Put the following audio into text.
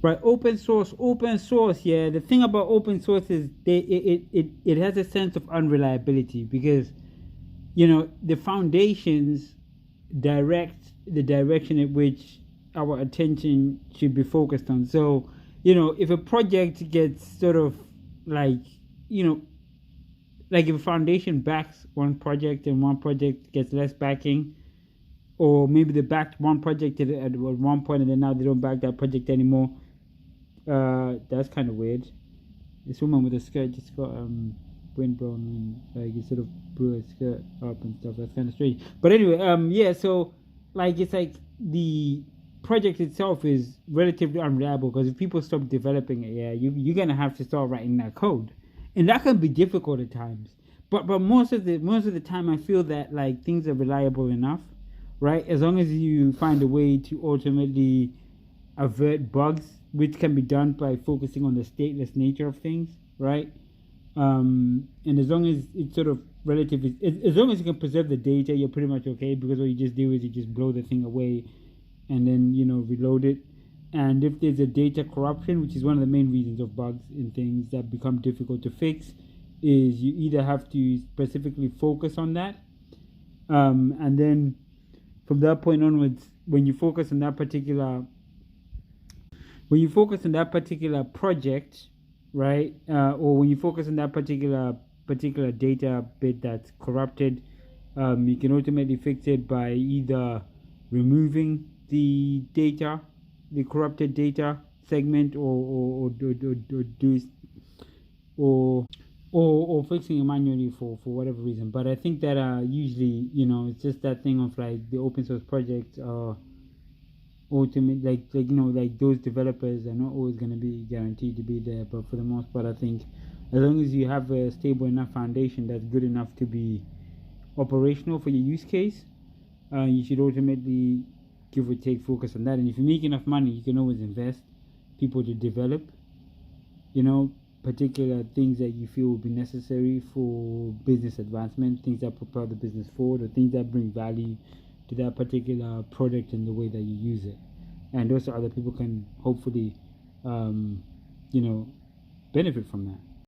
Right, open source. Yeah, the thing about open source is it has a sense of unreliability because the foundations direct the direction in which our attention should be focused on. So, if a project gets sort of like, you know, like if a foundation backs one project and one project gets less backing, or maybe they backed one project at one point and then now they don't back that project anymore. That's kind of weird. This woman with a skirt just got windblown and like it sort of blew her skirt up and stuff. That's kind of strange. But anyway, yeah. So like it's like the project itself is relatively unreliable because if people stop developing it, yeah, you're gonna have to start writing that code, and that can be difficult at times. But most of the time, I feel that like things are reliable enough, right? As long as you find a way to ultimately avert bugs, which can be done by focusing on the stateless nature of things, right? And as long as it's sort of relatively, as long as you can preserve the data, you're pretty much okay because what you just do is you just blow the thing away and then, reload it. And if there's a data corruption, which is one of the main reasons of bugs in things that become difficult to fix, is you either have to specifically focus on that, and then from that point onwards, when you focus on that particular project, right, or when you focus on that particular data bit that's corrupted, you can ultimately fix it by either removing the data, the corrupted data segment, or fixing it manually for whatever reason. But I think that usually it's just that thing of like the open source projects are ultimate, like those developers are not always going to be guaranteed to be there, but for the most part I think as long as you have a stable enough foundation that's good enough to be operational for your use case, you should ultimately give or take focus on that. And if you make enough money, you can always invest people to develop particular things that you feel will be necessary for business advancement, things that propel the business forward, or things that bring value to that particular product and the way that you use it. And also other people can hopefully, benefit from that.